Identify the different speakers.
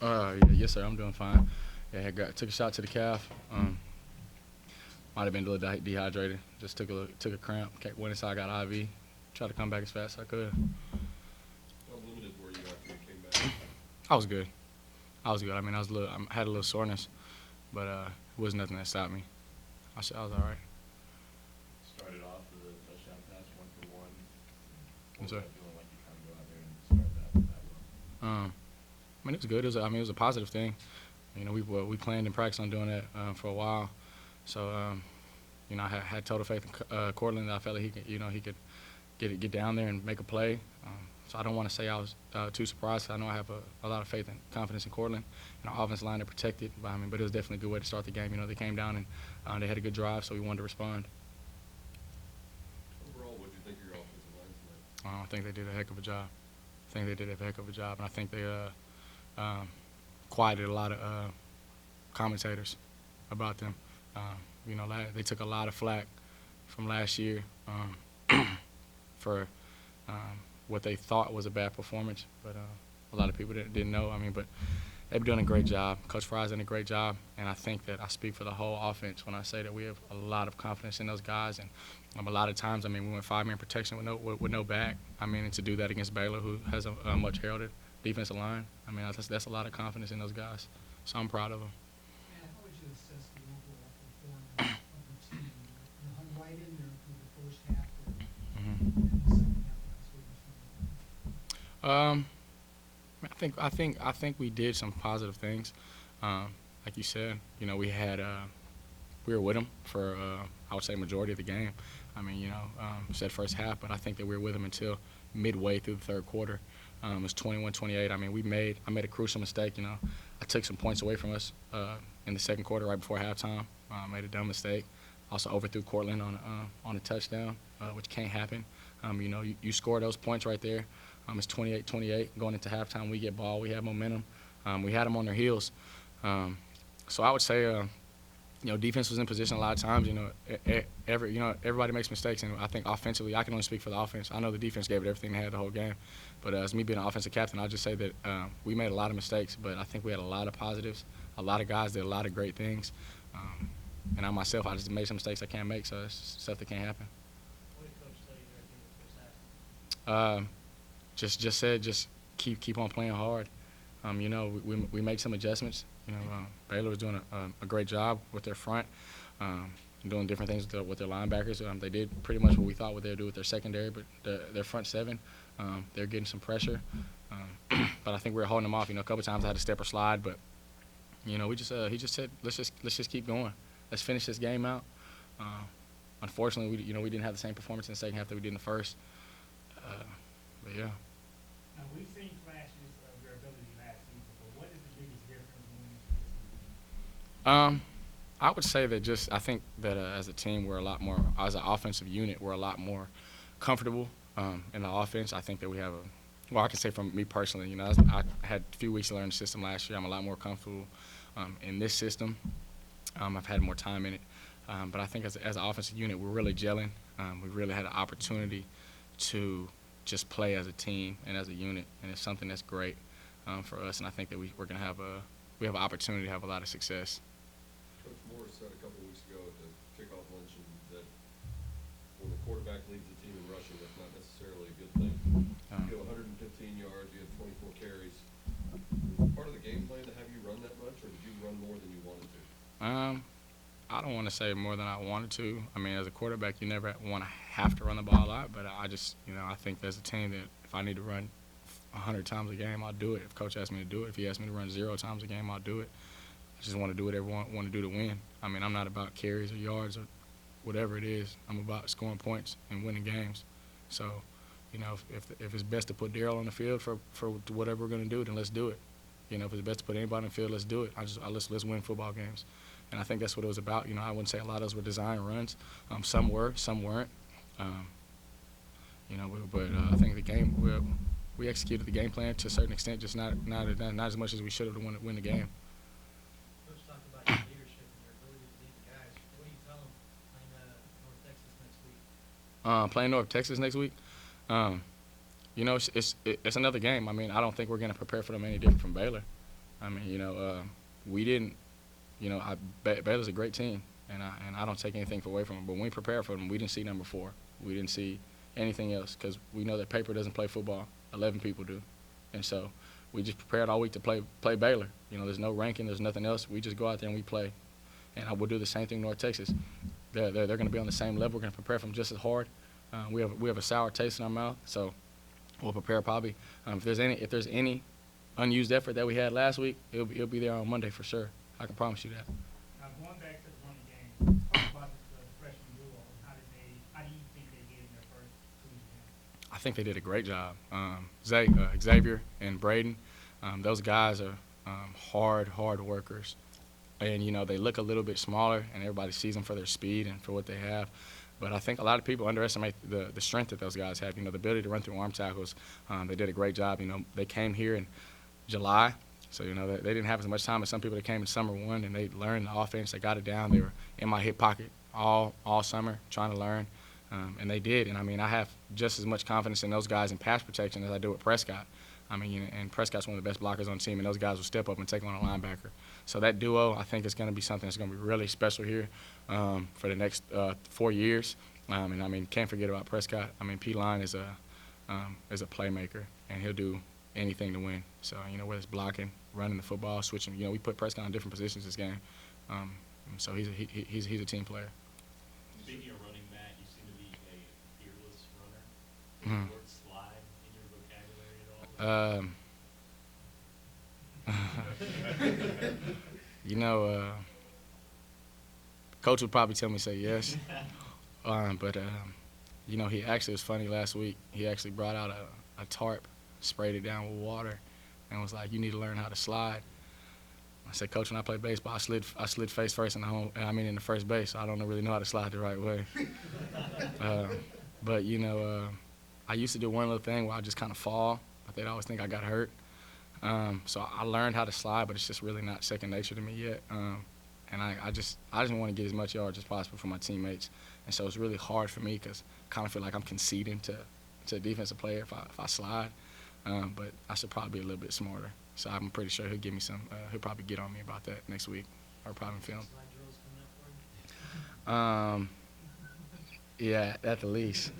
Speaker 1: Yeah, yes, sir. I'm doing fine. Yeah, took a shot to the calf. Might have been a little dehydrated. Just took a cramp. Went inside, got IV. Tried to come back as fast as I could.
Speaker 2: How limited were you after you came back?
Speaker 1: I was good. I was good. I mean, I had a little soreness, but it was nothing that stopped me. I was all right.
Speaker 3: Started off with a touchdown pass, 1 for 1.
Speaker 1: Yes,
Speaker 3: What was
Speaker 1: sir.
Speaker 3: that feeling like to kind of go out there and start that well?
Speaker 1: I mean, it was good. It was a positive thing. You know, we planned and practiced on doing that for a while. So, I had total faith in Cortland. That I felt like he could get down there and make a play. So I don't want to say I was too surprised. I know I have a lot of faith and confidence in Cortland and our offensive line to protect it. But it was definitely a good way to start the game. You know, they came down and they had a good drive, so we wanted to respond.
Speaker 2: Overall, what did you think of your offensive line tonight?
Speaker 1: I think they did a heck of a job. And I think they quieted a lot of commentators about them. They took a lot of flack from last year for what they thought was a bad performance, but a lot of people didn't know. But they've done a great job. Coach Fry's done a great job, and I think that I speak for the whole offense when I say that we have a lot of confidence in those guys. And a lot of times, we went 5-man protection with no back. And to do that against Baylor, who has a much heralded defensive line, that's a lot of confidence in those guys. So I'm proud of them.
Speaker 4: And how would you assess the overall performance of the team? You hung right in there through the first half there,
Speaker 1: Mm-hmm.
Speaker 4: and the second half last week.
Speaker 1: I think we did some positive things. Like you said, we were with them for I would say majority of the game. Said first half, but I think that we were with them until midway through the third quarter. It was 21-28. I made a crucial mistake. I took some points away from us in the second quarter right before halftime. Made a dumb mistake. Also overthrew Cortland on a touchdown, which can't happen. You score those points right there. It's 28-28. Going into halftime, we get ball. We have momentum. We had them on their heels. So I would say, defense was in position a lot of times. Everybody makes mistakes, and I think offensively, I can only speak for the offense. I know the defense gave it everything they had the whole game, but as me being an offensive captain, I'll just say that we made a lot of mistakes, but I think we had a lot of positives. A lot of guys did a lot of great things, and I myself, I just made some mistakes I can't make, so it's stuff that can't happen.
Speaker 5: What did Coach tell you there at the end of the first half?
Speaker 1: Just said, just keep on playing hard. We make some adjustments. Baylor was doing a great job with their front, doing different things with their linebackers. They did pretty much what we thought what they would do with their secondary, but their front seven, they're getting some pressure. But I think we were holding them off. A couple times I had to step or slide, but he just said let's just keep going. Let's finish this game out. Unfortunately, we didn't have the same performance in the second half that we did in the first. But yeah.
Speaker 5: Now, we've seen flashes of your ability last season, but what is the biggest difference when
Speaker 1: I would say that I think that as a team, we're a lot more, as an offensive unit, we're a lot more comfortable in the offense. I think that we have I can say from me personally, I had a few weeks to learn the system last year. I'm a lot more comfortable in this system. I've had more time in it. But I think as an offensive unit, we're really gelling. We really had an opportunity to just play as a team and as a unit, and it's something that's great for us. And I think that we're going to have an opportunity to have a lot of success.
Speaker 2: Coach Morris said a couple weeks ago at the kickoff luncheon that when the quarterback leads the team in rushing, that's not necessarily a good thing. You had 115 yards, you had 24 carries. Was it part of the game plan to have you run that much, or did you run more than you wanted to?
Speaker 1: I don't want to say more than I wanted to. As a quarterback, you never want to have to run the ball a lot, but I just, I think as a team that if I need to run 100 times a game, I'll do it. If coach asks me to do it, if he asks me to run 0 times a game, I'll do it. I just want to do whatever I want to do to win. I'm not about carries or yards or whatever it is. I'm about scoring points and winning games. So, if it's best to put Daryl on the field for whatever we're going to do, then let's do it. If it's best to put anybody on the field, let's do it. Let's win football games. And I think that's what it was about. I wouldn't say a lot of those were design runs. Some were, some weren't. I think the game we executed the game plan to a certain extent, just not as much as we should have to win the game.
Speaker 5: Coach talked about your leadership and your ability to lead the guys? What do you tell them playing North Texas next week?
Speaker 1: Playing North Texas next week, it's another game. I don't think we're going to prepare for them any different from Baylor. I mean, we didn't. Baylor's a great team, and I don't take anything away from them. But when we prepared for them, we didn't see number 4. We didn't see anything else because we know that paper doesn't play football. 11 people do, and so we just prepared all week to play Baylor. There's no ranking, there's nothing else. We just go out there and we play, and I will do the same thing in North Texas. They're going to be on the same level. We're going to prepare for them just as hard. We have a sour taste in our mouth, so we'll prepare probably. If there's any unused effort that we had last week, it'll be there on Monday for sure. I can promise you that.
Speaker 6: Now, going back to the running game, talk about the freshman duo. How do you think they did in their first collegiate game?
Speaker 1: I think they did a great job. Xavier and Braden, those guys are hard workers. And, they look a little bit smaller, and everybody sees them for their speed and for what they have. But I think a lot of people underestimate the strength that those guys have, the ability to run through arm tackles. They did a great job. They came here in July, so, they didn't have as much time as some people that came in summer 1, and they learned the offense. They got it down. They were in my hip pocket all summer trying to learn, and they did. And, I have just as much confidence in those guys in pass protection as I do with Prescott. And Prescott's one of the best blockers on the team, and those guys will step up and take on a linebacker. So that duo, I think, is going to be something that's going to be really special here for the next 4 years. Can't forget about Prescott. P-Line is a playmaker, and he'll do anything to win. So, whether it's blocking, running the football, switching. We put Prescott in different positions this game. So he's a team player.
Speaker 3: Speaking of running, Matt, you seem to be a fearless runner. Is the word slide in your vocabulary at all?
Speaker 1: Coach would probably tell me to say yes. But he actually was funny last week. He actually brought out a tarp, sprayed it down with water, and was like, "You need to learn how to slide." I said, "Coach, when I played baseball, I slid face first in the first base. So I don't really know how to slide the right way." But I used to do one little thing where I just kind of fall, but they'd always think I got hurt. So I learned how to slide, but it's just really not second nature to me yet. And I just want to get as much yards as possible for my teammates. And so it's really hard for me because I kind of feel like I'm conceding to a defensive player if I slide. But I should probably be a little bit smarter. So I'm pretty sure he'll give me some. He'll probably get on me about that next week, or probably film.
Speaker 5: Slide drills coming up for you?
Speaker 1: Yeah, at the least.